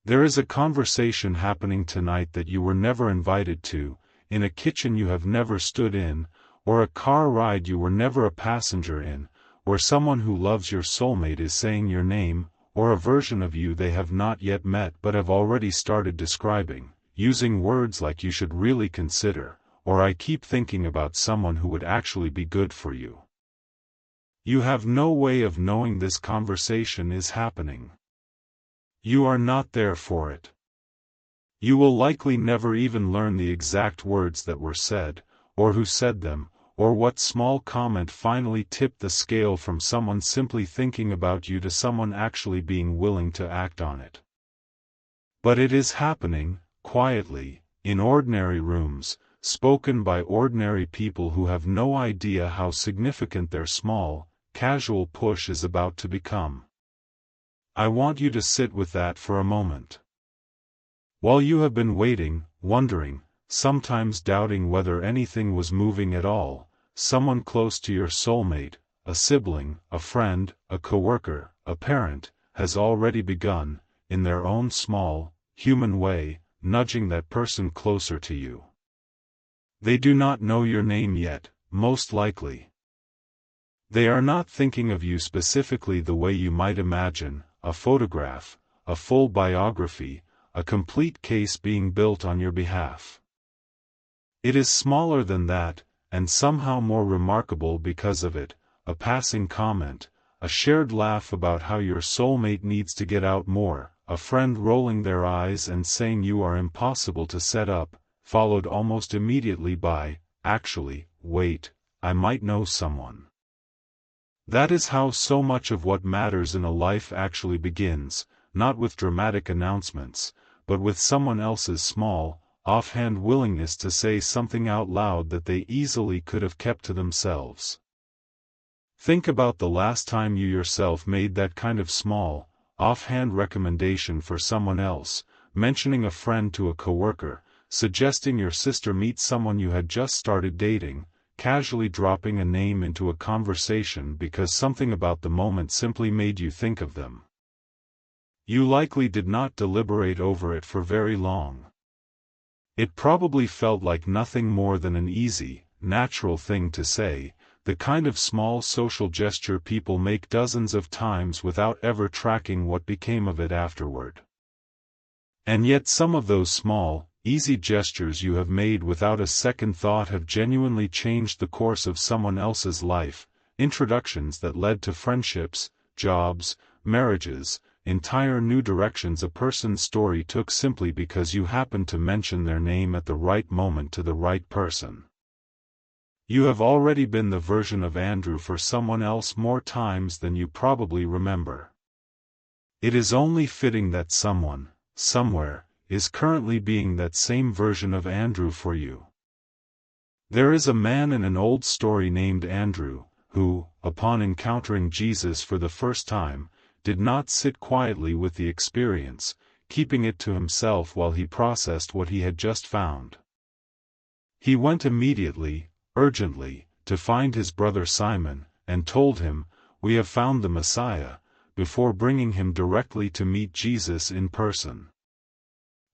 There is a conversation happening tonight that you were never invited to, in a kitchen you have never stood in, or a car ride you were never a passenger in, where someone who loves your soulmate is saying your name, or a version of you they have not yet met but have already started describing, using words like "you should really consider," or "I keep thinking about someone who would actually be good for you." You have no way of knowing this conversation is happening. You are not there for it. You will likely never even learn the exact words that were said, or who said them, or what small comment finally tipped the scale from someone simply thinking about you to someone actually being willing to act on it. But it is happening, quietly, in ordinary rooms, spoken by ordinary people who have no idea how significant their small, casual push is about to become. I want you to sit with that for a moment. While you have been waiting, wondering, sometimes doubting whether anything was moving at all, someone close to your soulmate, a sibling, a friend, a coworker, a parent, has already begun, in their own small, human way, nudging that person closer to you. They do not know your name yet, most likely. They are not thinking of you specifically the way you might imagine, a photograph, a full biography, a complete case being built on your behalf. It is smaller than that, and somehow more remarkable because of it, a passing comment, a shared laugh about how your soulmate needs to get out more, a friend rolling their eyes and saying you are impossible to set up, followed almost immediately by, "Actually, wait, I might know someone." That is how so much of what matters in a life actually begins, not with dramatic announcements, but with someone else's small, offhand willingness to say something out loud that they easily could have kept to themselves. Think about the last time you yourself made that kind of small, offhand recommendation for someone else, mentioning a friend to a coworker, suggesting your sister meet someone you had just started dating, casually dropping a name into a conversation because something about the moment simply made you think of them. You likely did not deliberate over it for very long. It probably felt like nothing more than an easy, natural thing to say, the kind of small social gesture people make dozens of times without ever tracking what became of it afterward. And yet some of those small, easy gestures you have made without a second thought have genuinely changed the course of someone else's life, introductions that led to friendships, jobs, marriages, entire new directions a person's story took simply because you happened to mention their name at the right moment to the right person. You have already been the version of Andrew for someone else more times than you probably remember. It is only fitting that someone, somewhere, is currently being that same version of Andrew for you. There is a man in an old story named Andrew, who, upon encountering Jesus for the first time, did not sit quietly with the experience, keeping it to himself while he processed what he had just found. He went immediately, urgently, to find his brother Simon, and told him, "We have found the Messiah," before bringing him directly to meet Jesus in person.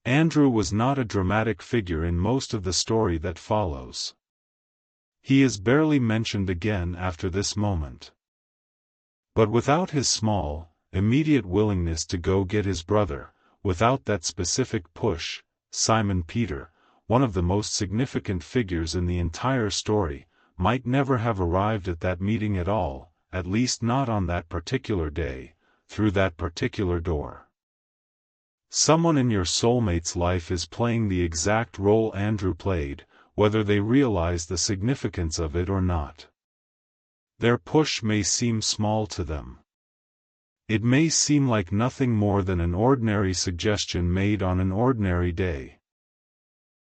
Andrew was not a dramatic figure in most of the story that follows. He is barely mentioned again after this moment. But without his small, immediate willingness to go get his brother, without that specific push, Simon Peter, one of the most significant figures in the entire story, might never have arrived at that meeting at all, at least not on that particular day, through that particular door. Someone in your soulmate's life is playing the exact role Andrew played, whether they realize the significance of it or not. Their push may seem small to them. It may seem like nothing more than an ordinary suggestion made on an ordinary day.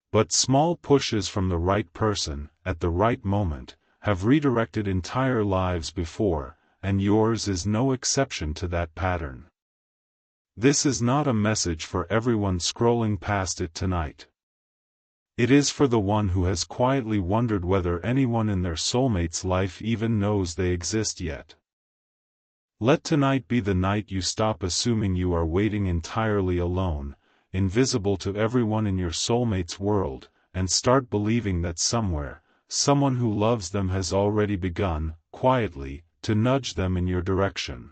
But small pushes from the right person, at the right moment, have redirected entire lives before, and yours is no exception to that pattern. This is not a message for everyone scrolling past it tonight. It is for the one who has quietly wondered whether anyone in their soulmate's life even knows they exist yet. Let tonight be the night you stop assuming you are waiting entirely alone, invisible to everyone in your soulmate's world, and start believing that somewhere, someone who loves them has already begun, quietly, to nudge them in your direction.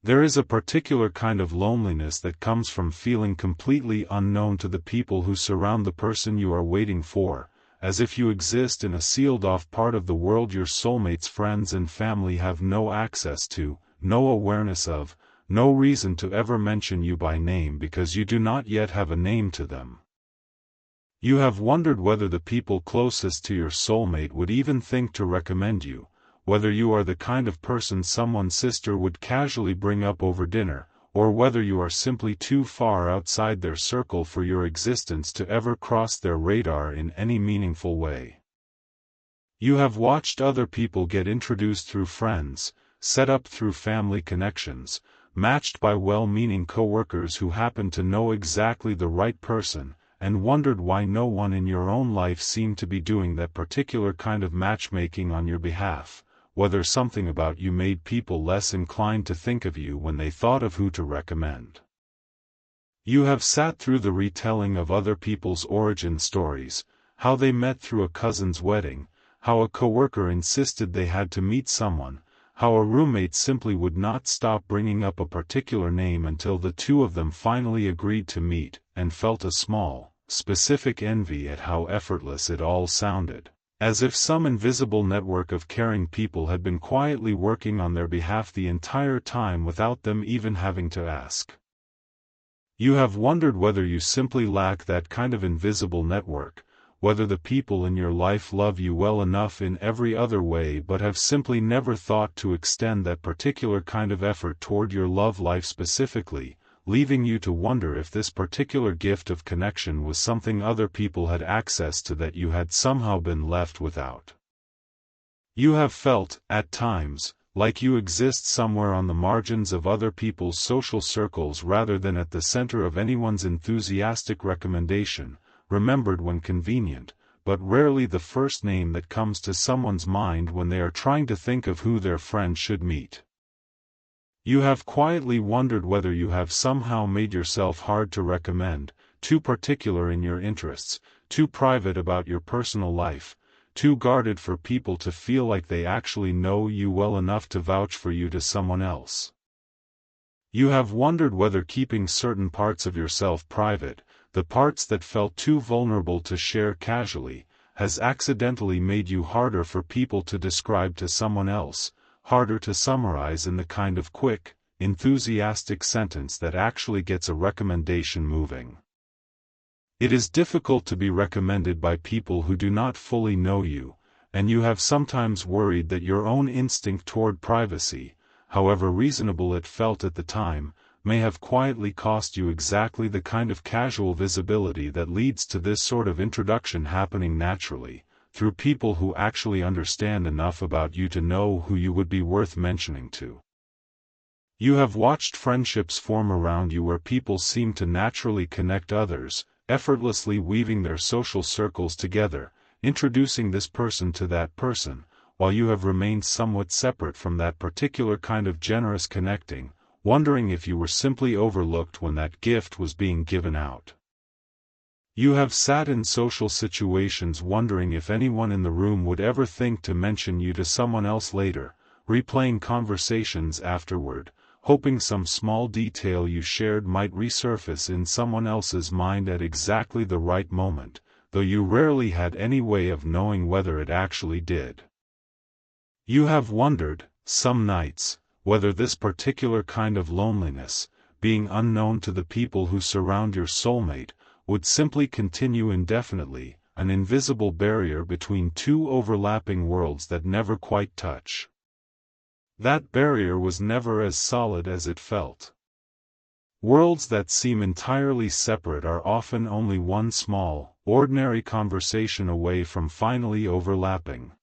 There is a particular kind of loneliness that comes from feeling completely unknown to the people who surround the person you are waiting for, as if you exist in a sealed-off part of the world your soulmate's friends and family have no access to, no awareness of, no reason to ever mention you by name because you do not yet have a name to them. You have wondered whether the people closest to your soulmate would even think to recommend you, whether you are the kind of person someone's sister would casually bring up over dinner, or whether you are simply too far outside their circle for your existence to ever cross their radar in any meaningful way. You have watched other people get introduced through friends, set up through family connections, matched by well-meaning coworkers who happen to know exactly the right person, and wondered why no one in your own life seemed to be doing that particular kind of matchmaking on your behalf, whether something about you made people less inclined to think of you when they thought of who to recommend. You have sat through the retelling of other people's origin stories, how they met through a cousin's wedding, how a coworker insisted they had to meet someone, how a roommate simply would not stop bringing up a particular name until the two of them finally agreed to meet, and felt a small, specific envy at how effortless it all sounded, as if some invisible network of caring people had been quietly working on their behalf the entire time without them even having to ask. You have wondered whether you simply lack that kind of invisible network, whether the people in your life love you well enough in every other way but have simply never thought to extend that particular kind of effort toward your love life specifically, leaving you to wonder if this particular gift of connection was something other people had access to that you had somehow been left without. You have felt, at times, like you exist somewhere on the margins of other people's social circles rather than at the center of anyone's enthusiastic recommendation, remembered when convenient, but rarely the first name that comes to someone's mind when they are trying to think of who their friend should meet. You have quietly wondered whether you have somehow made yourself hard to recommend, too particular in your interests, too private about your personal life, too guarded for people to feel like they actually know you well enough to vouch for you to someone else. You have wondered whether keeping certain parts of yourself private, the parts that felt too vulnerable to share casually, has accidentally made you harder for people to describe to someone else, harder to summarize in the kind of quick, enthusiastic sentence that actually gets a recommendation moving. It is difficult to be recommended by people who do not fully know you, and you have sometimes worried that your own instinct toward privacy, however reasonable it felt at the time, may have quietly cost you exactly the kind of casual visibility that leads to this sort of introduction happening naturally, through people who actually understand enough about you to know who you would be worth mentioning to. You have watched friendships form around you where people seem to naturally connect others, effortlessly weaving their social circles together, introducing this person to that person, while you have remained somewhat separate from that particular kind of generous connecting, wondering if you were simply overlooked when that gift was being given out. You have sat in social situations wondering if anyone in the room would ever think to mention you to someone else later, replaying conversations afterward, hoping some small detail you shared might resurface in someone else's mind at exactly the right moment, though you rarely had any way of knowing whether it actually did. You have wondered, some nights, whether this particular kind of loneliness, being unknown to the people who surround your soulmate, would simply continue indefinitely, an invisible barrier between two overlapping worlds that never quite touch. That barrier was never as solid as it felt. Worlds that seem entirely separate are often only one small, ordinary conversation away from finally overlapping.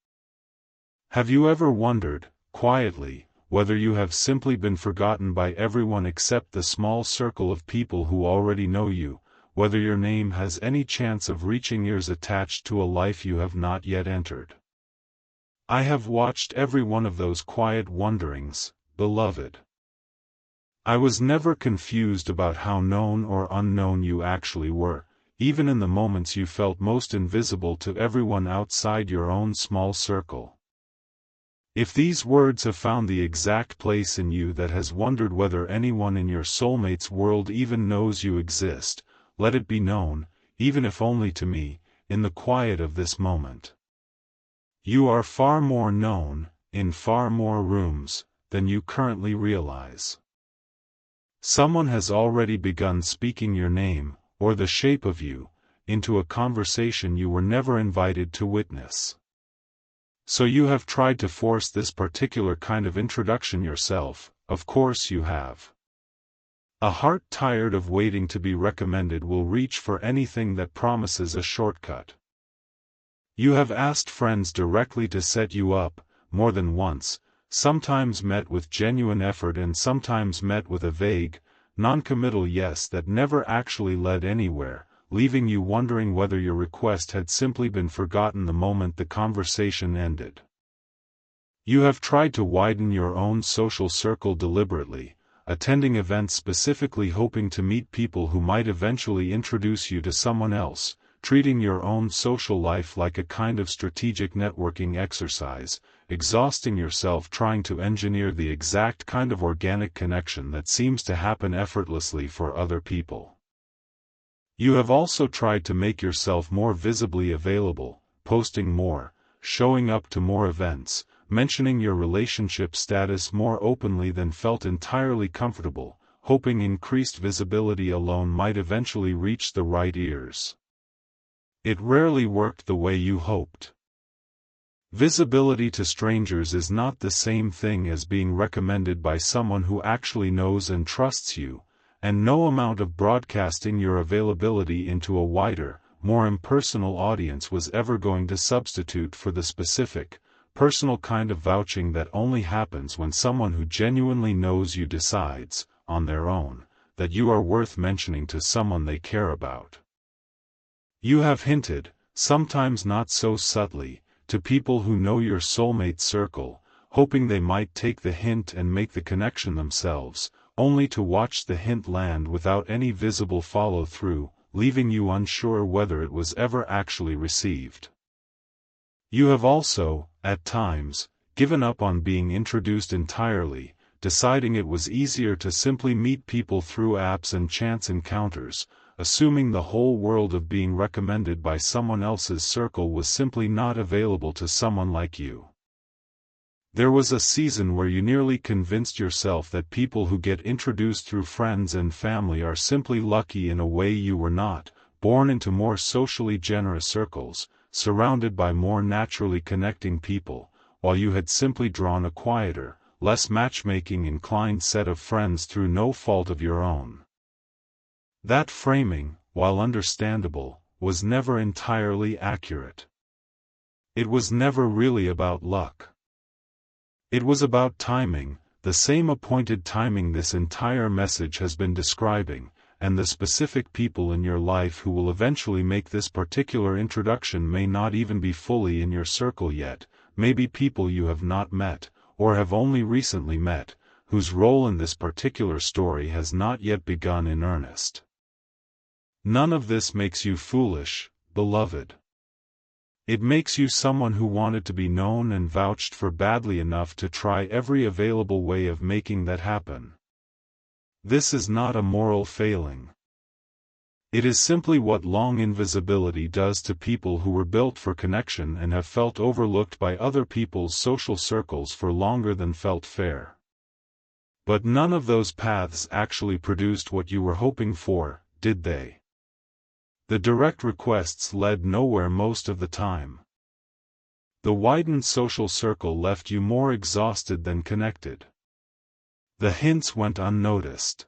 Have you ever wondered, quietly, whether you have simply been forgotten by everyone except the small circle of people who already know you, whether your name has any chance of reaching ears attached to a life you have not yet entered? I have watched every one of those quiet wonderings, beloved. I was never confused about how known or unknown you actually were, even in the moments you felt most invisible to everyone outside your own small circle. If these words have found the exact place in you that has wondered whether anyone in your soulmate's world even knows you exist, let it be known, even if only to me, in the quiet of this moment. You are far more known, in far more rooms, than you currently realize. Someone has already begun speaking your name, or the shape of you, into a conversation you were never invited to witness. So you have tried to force this particular kind of introduction yourself, of course you have. A heart tired of waiting to be recommended will reach for anything that promises a shortcut. You have asked friends directly to set you up, more than once, sometimes met with genuine effort and sometimes met with a vague, non-committal yes that never actually led anywhere, leaving you wondering whether your request had simply been forgotten the moment the conversation ended. You have tried to widen your own social circle deliberately, attending events specifically hoping to meet people who might eventually introduce you to someone else, treating your own social life like a kind of strategic networking exercise, exhausting yourself trying to engineer the exact kind of organic connection that seems to happen effortlessly for other people. You have also tried to make yourself more visibly available, posting more, showing up to more events, mentioning your relationship status more openly than felt entirely comfortable, hoping increased visibility alone might eventually reach the right ears. It rarely worked the way you hoped. Visibility to strangers is not the same thing as being recommended by someone who actually knows and trusts you, and no amount of broadcasting your availability into a wider, more impersonal audience was ever going to substitute for the specific, personal kind of vouching that only happens when someone who genuinely knows you decides, on their own, that you are worth mentioning to someone they care about. You have hinted, sometimes not so subtly, to people who know your soulmate circle, hoping they might take the hint and make the connection themselves, only to watch the hint land without any visible follow-through, leaving you unsure whether it was ever actually received. You have also, at times, given up on being introduced entirely, deciding it was easier to simply meet people through apps and chance encounters, assuming the whole world of being recommended by someone else's circle was simply not available to someone like you. There was a season where you nearly convinced yourself that people who get introduced through friends and family are simply lucky in a way you were not, born into more socially generous circles, surrounded by more naturally connecting people, while you had simply drawn a quieter, less matchmaking-inclined set of friends through no fault of your own. That framing, while understandable, was never entirely accurate. It was never really about luck. It was about timing, the same appointed timing this entire message has been describing, and the specific people in your life who will eventually make this particular introduction may not even be fully in your circle yet, maybe people you have not met, or have only recently met, whose role in this particular story has not yet begun in earnest. None of this makes you foolish, beloved. It makes you someone who wanted to be known and vouched for badly enough to try every available way of making that happen. This is not a moral failing. It is simply what long invisibility does to people who were built for connection and have felt overlooked by other people's social circles for longer than felt fair. But none of those paths actually produced what you were hoping for, did they? The direct requests led nowhere most of the time. The widened social circle left you more exhausted than connected. The hints went unnoticed.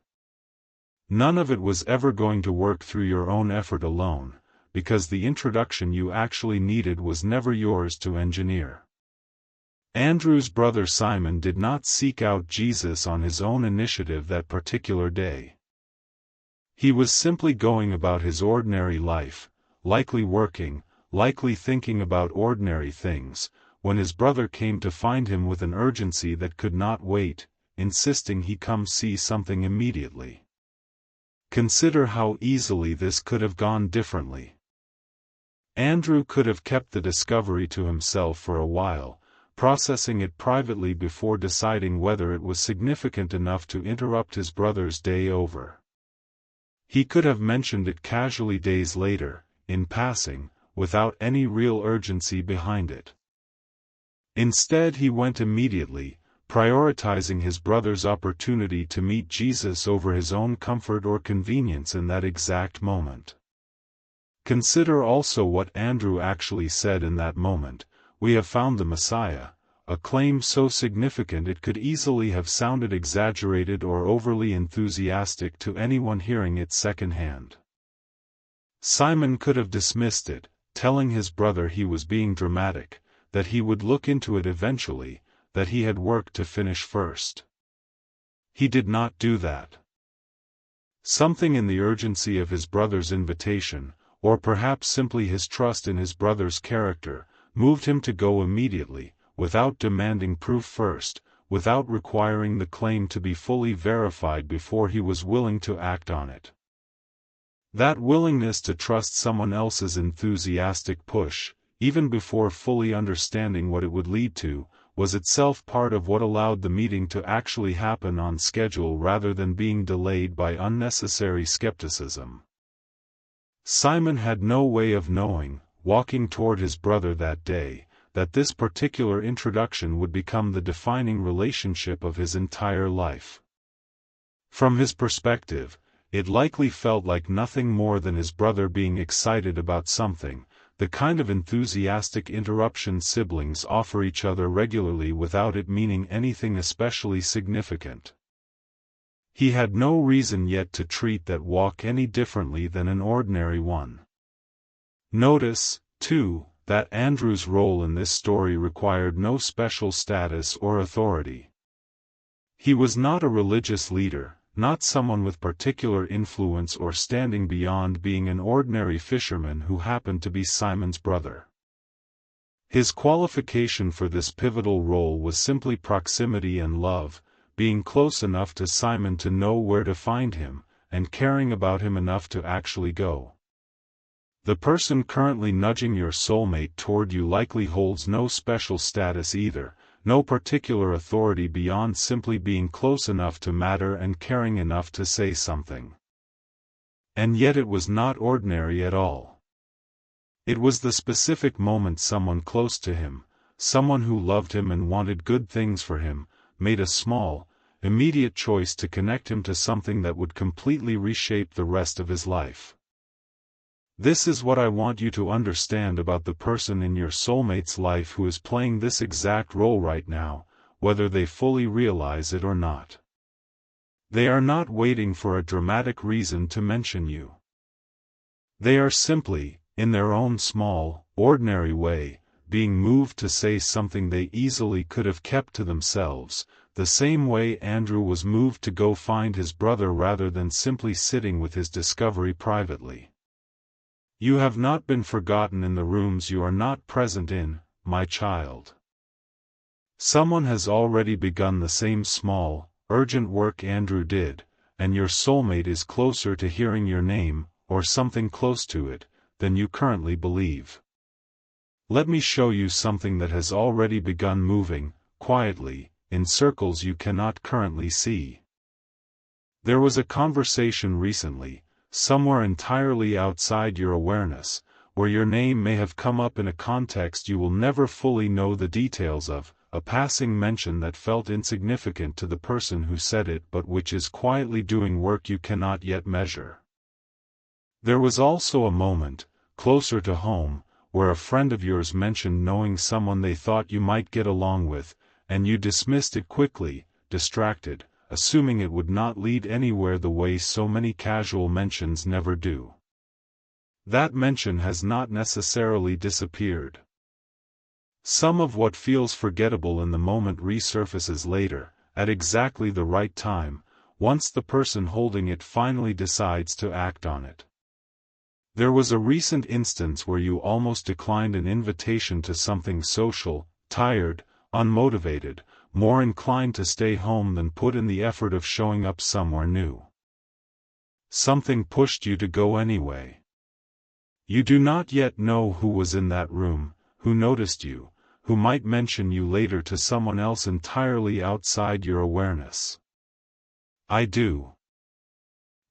None of it was ever going to work through your own effort alone, because the introduction you actually needed was never yours to engineer. Andrew's brother Simon did not seek out Jesus on his own initiative that particular day. He was simply going about his ordinary life, likely working, likely thinking about ordinary things, when his brother came to find him with an urgency that could not wait, insisting he come see something immediately. Consider how easily this could have gone differently. Andrew could have kept the discovery to himself for a while, processing it privately before deciding whether it was significant enough to interrupt his brother's day over. He could have mentioned it casually days later, in passing, without any real urgency behind it. Instead he went immediately, prioritizing his brother's opportunity to meet Jesus over his own comfort or convenience in that exact moment. Consider also what Andrew actually said in that moment: "We have found the Messiah," a claim so significant it could easily have sounded exaggerated or overly enthusiastic to anyone hearing it secondhand. Simon could have dismissed it, telling his brother he was being dramatic, that he would look into it eventually, that he had work to finish first. He did not do that. Something in the urgency of his brother's invitation, or perhaps simply his trust in his brother's character, moved him to go immediately, without demanding proof first, without requiring the claim to be fully verified before he was willing to act on it. That willingness to trust someone else's enthusiastic push, even before fully understanding what it would lead to, was itself part of what allowed the meeting to actually happen on schedule rather than being delayed by unnecessary skepticism. Simon had no way of knowing, walking toward his brother that day, that this particular introduction would become the defining relationship of his entire life. From his perspective, it likely felt like nothing more than his brother being excited about something, the kind of enthusiastic interruption siblings offer each other regularly without it meaning anything especially significant. He had no reason yet to treat that walk any differently than an ordinary one. Notice, too, that Andrew's role in this story required no special status or authority. He was not a religious leader, not someone with particular influence or standing beyond being an ordinary fisherman who happened to be Simon's brother. His qualification for this pivotal role was simply proximity and love, being close enough to Simon to know where to find him, and caring about him enough to actually go. The person currently nudging your soulmate toward you likely holds no special status either, no particular authority beyond simply being close enough to matter and caring enough to say something. And yet it was not ordinary at all. It was the specific moment someone close to him, someone who loved him and wanted good things for him, made a small, immediate choice to connect him to something that would completely reshape the rest of his life. This is what I want you to understand about the person in your soulmate's life who is playing this exact role right now, whether they fully realize it or not. They are not waiting for a dramatic reason to mention you. They are simply, in their own small, ordinary way, being moved to say something they easily could have kept to themselves, the same way Andrew was moved to go find his brother rather than simply sitting with his discovery privately. You have not been forgotten in the rooms you are not present in, my child. Someone has already begun the same small, urgent work Andrew did, and your soulmate is closer to hearing your name, or something close to it, than you currently believe. Let me show you something that has already begun moving, quietly, in circles you cannot currently see. There was a conversation recently, somewhere entirely outside your awareness, where your name may have come up in a context you will never fully know the details of, a passing mention that felt insignificant to the person who said it but which is quietly doing work you cannot yet measure. There was also a moment, closer to home, where a friend of yours mentioned knowing someone they thought you might get along with, and you dismissed it quickly, distracted, assuming it would not lead anywhere the way so many casual mentions never do. That mention has not necessarily disappeared. Some of what feels forgettable in the moment resurfaces later, at exactly the right time, once the person holding it finally decides to act on it. There was a recent instance where you almost declined an invitation to something social, tired, unmotivated, more inclined to stay home than put in the effort of showing up somewhere new. Something pushed you to go anyway. You do not yet know who was in that room, who noticed you, who might mention you later to someone else entirely outside your awareness. I do.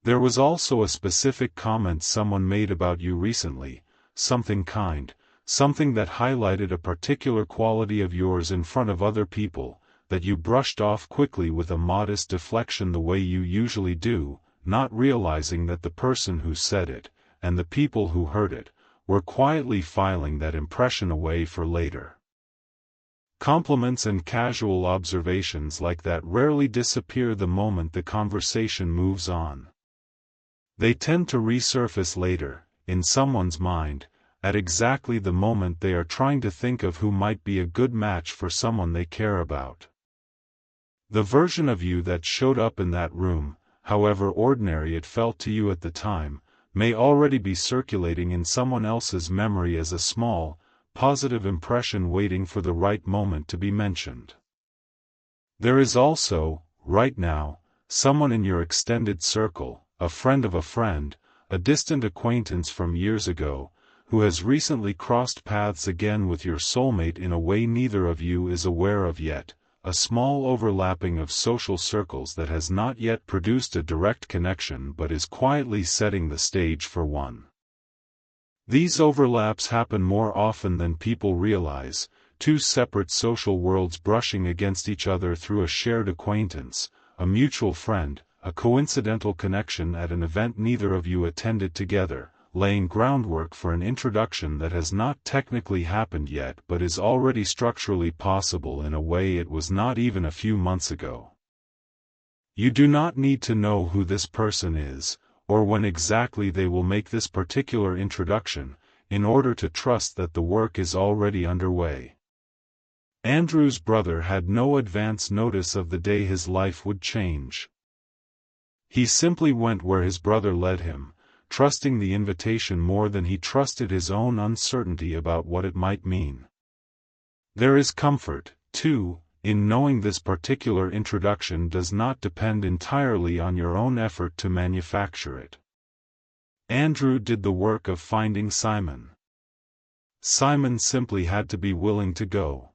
There was also a specific comment someone made about you recently, something kind, something that highlighted a particular quality of yours in front of other people, that you brushed off quickly with a modest deflection the way you usually do, not realizing that the person who said it, and the people who heard it, were quietly filing that impression away for later. Compliments and casual observations like that rarely disappear the moment the conversation moves on. They tend to resurface later, in someone's mind, at exactly the moment they are trying to think of who might be a good match for someone they care about. The version of you that showed up in that room, however ordinary it felt to you at the time, may already be circulating in someone else's memory as a small, positive impression waiting for the right moment to be mentioned. There is also, right now, someone in your extended circle, a friend of a friend, a distant acquaintance from years ago, who has recently crossed paths again with your soulmate in a way neither of you is aware of yet, a small overlapping of social circles that has not yet produced a direct connection but is quietly setting the stage for one. These overlaps happen more often than people realize, two separate social worlds brushing against each other through a shared acquaintance, a mutual friend, a coincidental connection at an event neither of you attended together, laying groundwork for an introduction that has not technically happened yet but is already structurally possible in a way it was not even a few months ago. You do not need to know who this person is, or when exactly they will make this particular introduction, in order to trust that the work is already underway. Andrew's brother had no advance notice of the day his life would change. He simply went where his brother led him, trusting the invitation more than he trusted his own uncertainty about what it might mean. There is comfort, too, in knowing this particular introduction does not depend entirely on your own effort to manufacture it. Andrew did the work of finding Simon. Simon simply had to be willing to go.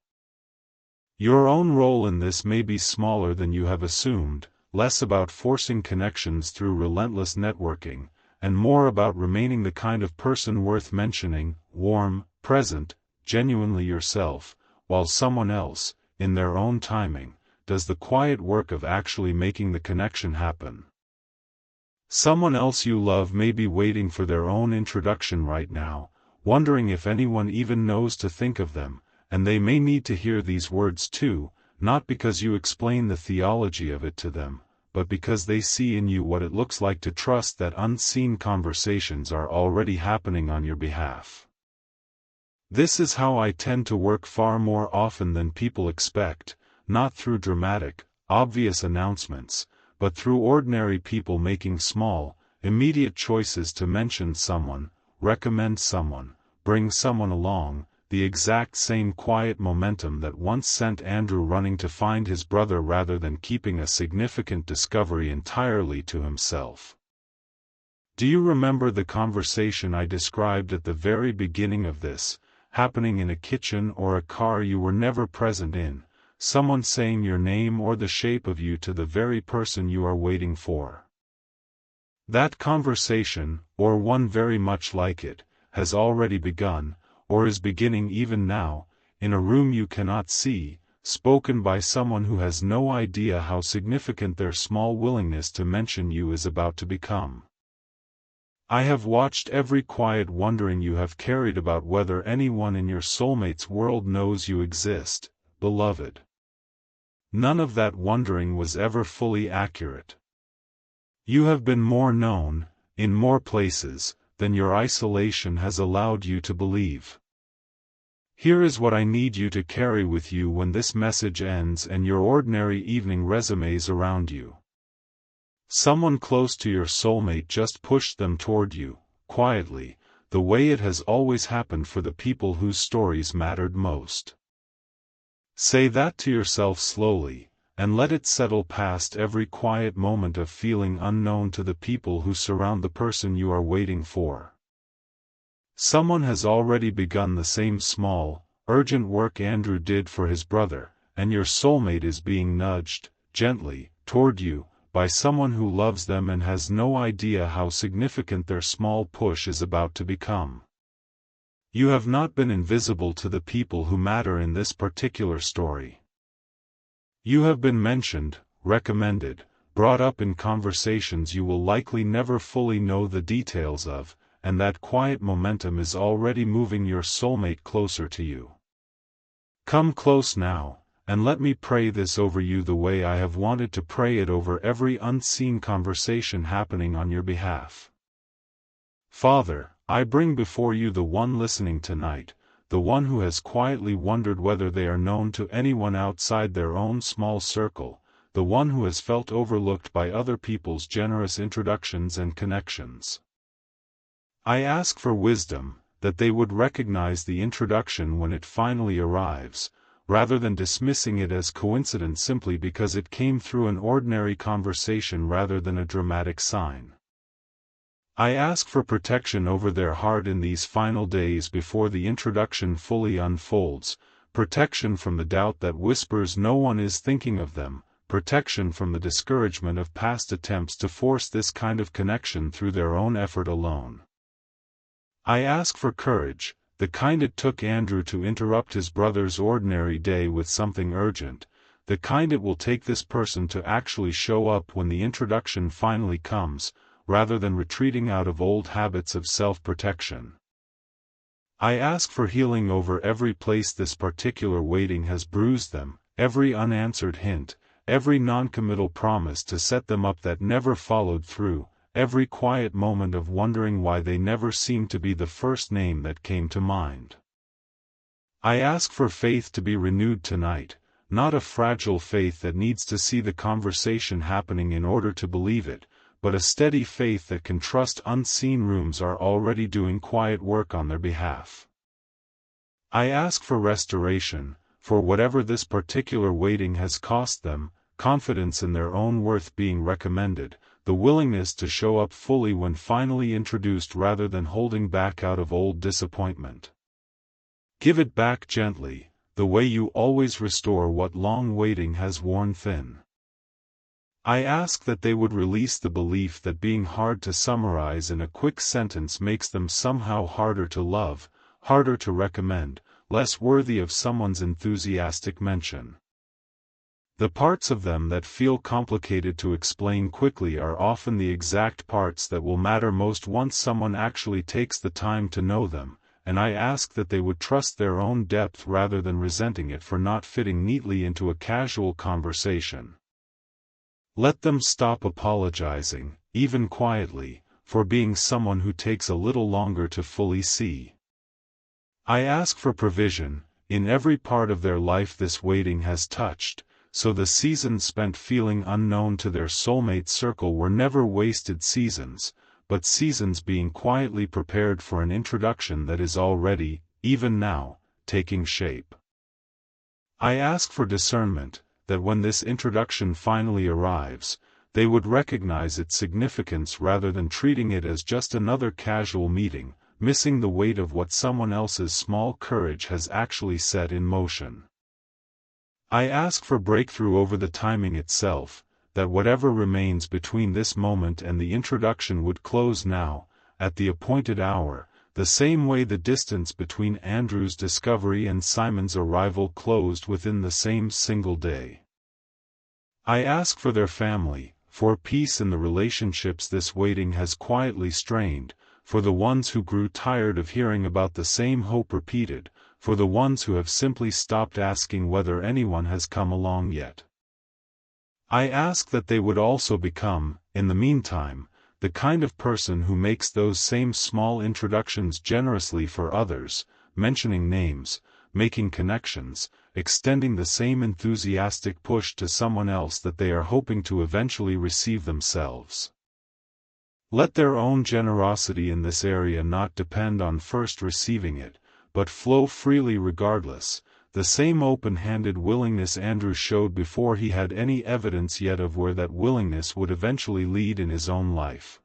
Your own role in this may be smaller than you have assumed, less about forcing connections through relentless networking, and more about remaining the kind of person worth mentioning, warm, present, genuinely yourself, while someone else, in their own timing, does the quiet work of actually making the connection happen. Someone else you love may be waiting for their own introduction right now, wondering if anyone even knows to think of them, and they may need to hear these words too, not because you explain the theology of it to them, but because they see in you what it looks like to trust that unseen conversations are already happening on your behalf. This is how I tend to work far more often than people expect, not through dramatic, obvious announcements, but through ordinary people making small, immediate choices to mention someone, recommend someone, bring someone along, the exact same quiet momentum that once sent Andrew running to find his brother rather than keeping a significant discovery entirely to himself. Do you remember the conversation I described at the very beginning of this, happening in a kitchen or a car you were never present in, someone saying your name or the shape of you to the very person you are waiting for? That conversation, or one very much like it, has already begun, or is beginning even now, in a room you cannot see, spoken by someone who has no idea how significant their small willingness to mention you is about to become. I have watched every quiet wondering you have carried about whether anyone in your soulmate's world knows you exist, beloved. None of that wondering was ever fully accurate. You have been more known, in more places, than your isolation has allowed you to believe. Here is what I need you to carry with you when this message ends and your ordinary evening resumes around you. Someone close to your soulmate just pushed them toward you, quietly, the way it has always happened for the people whose stories mattered most. Say that to yourself slowly, and let it settle past every quiet moment of feeling unknown to the people who surround the person you are waiting for. Someone has already begun the same small, urgent work Andrew did for his brother, and your soulmate is being nudged, gently, toward you, by someone who loves them and has no idea how significant their small push is about to become. You have not been invisible to the people who matter in this particular story. You have been mentioned, recommended, brought up in conversations you will likely never fully know the details of, and that quiet momentum is already moving your soulmate closer to you. Come close now, and let me pray this over you the way I have wanted to pray it over every unseen conversation happening on your behalf. Father, I bring before you the one listening tonight, the one who has quietly wondered whether they are known to anyone outside their own small circle, the one who has felt overlooked by other people's generous introductions and connections. I ask for wisdom, that they would recognize the introduction when it finally arrives, rather than dismissing it as coincidence simply because it came through an ordinary conversation rather than a dramatic sign. I ask for protection over their heart in these final days before the introduction fully unfolds, protection from the doubt that whispers no one is thinking of them, protection from the discouragement of past attempts to force this kind of connection through their own effort alone. I ask for courage, the kind it took Andrew to interrupt his brother's ordinary day with something urgent, the kind it will take this person to actually show up when the introduction finally comes, rather than retreating out of old habits of self-protection. I ask for healing over every place this particular waiting has bruised them, every unanswered hint, every non-committal promise to set them up that never followed through, every quiet moment of wondering why they never seemed to be the first name that came to mind. I ask for faith to be renewed tonight, not a fragile faith that needs to see the conversation happening in order to believe it, but a steady faith that can trust unseen rooms are already doing quiet work on their behalf. I ask for restoration, for whatever this particular waiting has cost them, confidence in their own worth being recommended, the willingness to show up fully when finally introduced rather than holding back out of old disappointment. Give it back gently, the way you always restore what long waiting has worn thin. I ask that they would release the belief that being hard to summarize in a quick sentence makes them somehow harder to love, harder to recommend, less worthy of someone's enthusiastic mention. The parts of them that feel complicated to explain quickly are often the exact parts that will matter most once someone actually takes the time to know them, and I ask that they would trust their own depth rather than resenting it for not fitting neatly into a casual conversation. Let them stop apologizing, even quietly, for being someone who takes a little longer to fully see. I ask for provision, in every part of their life this waiting has touched, so the seasons spent feeling unknown to their soulmate circle were never wasted seasons, but seasons being quietly prepared for an introduction that is already, even now, taking shape. I ask for discernment, that when this introduction finally arrives, they would recognize its significance rather than treating it as just another casual meeting, missing the weight of what someone else's small courage has actually set in motion. I ask for breakthrough over the timing itself, that whatever remains between this moment and the introduction would close now, at the appointed hour, the same way the distance between Andrew's discovery and Simon's arrival closed within the same single day. I ask for their family, for peace in the relationships this waiting has quietly strained, for the ones who grew tired of hearing about the same hope repeated, for the ones who have simply stopped asking whether anyone has come along yet. I ask that they would also become, in the meantime, the kind of person who makes those same small introductions generously for others, mentioning names, making connections, extending the same enthusiastic push to someone else that they are hoping to eventually receive themselves. Let their own generosity in this area not depend on first receiving it, but flow freely regardless, the same open-handed willingness Andrew showed before he had any evidence yet of where that willingness would eventually lead in his own life.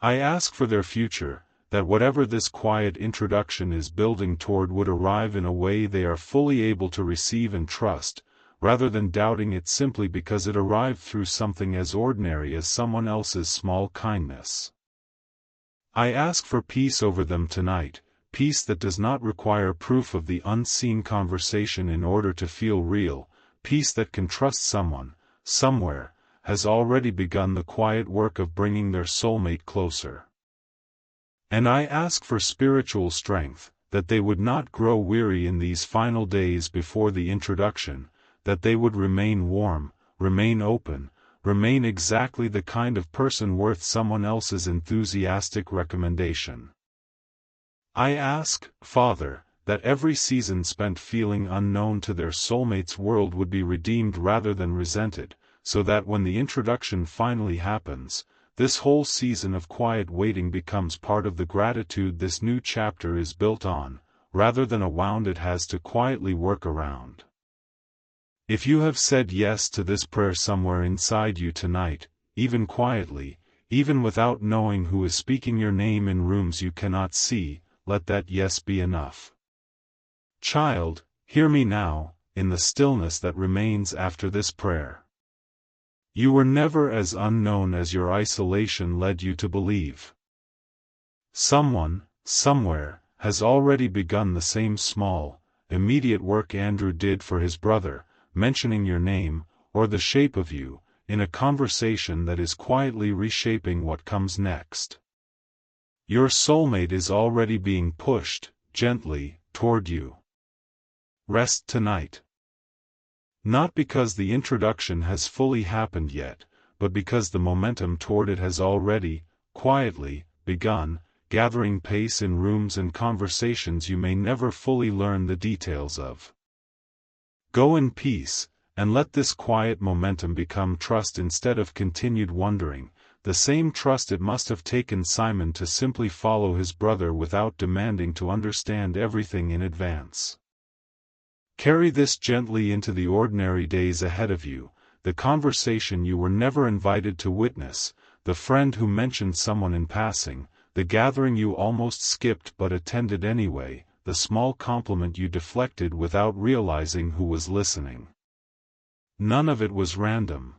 I ask for their future, that whatever this quiet introduction is building toward would arrive in a way they are fully able to receive and trust, rather than doubting it simply because it arrived through something as ordinary as someone else's small kindness. I ask for peace over them tonight, peace that does not require proof of the unseen conversation in order to feel real, peace that can trust someone, somewhere, has already begun the quiet work of bringing their soulmate closer. And I ask for spiritual strength, that they would not grow weary in these final days before the introduction, that they would remain warm, remain open, remain exactly the kind of person worth someone else's enthusiastic recommendation. I ask, Father, that every season spent feeling unknown to their soulmate's world would be redeemed rather than resented, so that when the introduction finally happens, this whole season of quiet waiting becomes part of the gratitude this new chapter is built on, rather than a wound it has to quietly work around. If you have said yes to this prayer somewhere inside you tonight, even quietly, even without knowing who is speaking your name in rooms you cannot see, let that yes be enough. Child, hear me now, in the stillness that remains after this prayer. You were never as unknown as your isolation led you to believe. Someone, somewhere, has already begun the same small, immediate work Andrew did for his brother, mentioning your name, or the shape of you, in a conversation that is quietly reshaping what comes next. Your soulmate is already being pushed, gently, toward you. Rest tonight. Not because the introduction has fully happened yet, but because the momentum toward it has already, quietly, begun, gathering pace in rooms and conversations you may never fully learn the details of. Go in peace, and let this quiet momentum become trust instead of continued wondering, the same trust it must have taken Simon to simply follow his brother without demanding to understand everything in advance. Carry this gently into the ordinary days ahead of you, the conversation you were never invited to witness, the friend who mentioned someone in passing, the gathering you almost skipped but attended anyway, the small compliment you deflected without realizing who was listening. None of it was random.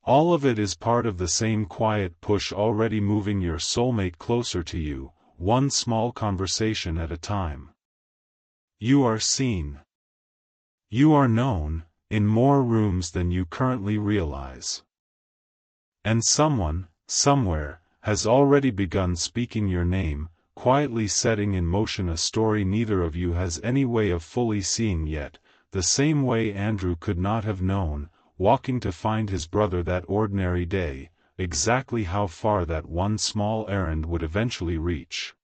All of it is part of the same quiet push already moving your soulmate closer to you, one small conversation at a time. You are seen. You are known, in more rooms than you currently realize. And someone, somewhere, has already begun speaking your name, quietly setting in motion a story neither of you has any way of fully seeing yet, the same way Andrew could not have known, walking to find his brother that ordinary day, exactly how far that one small errand would eventually reach.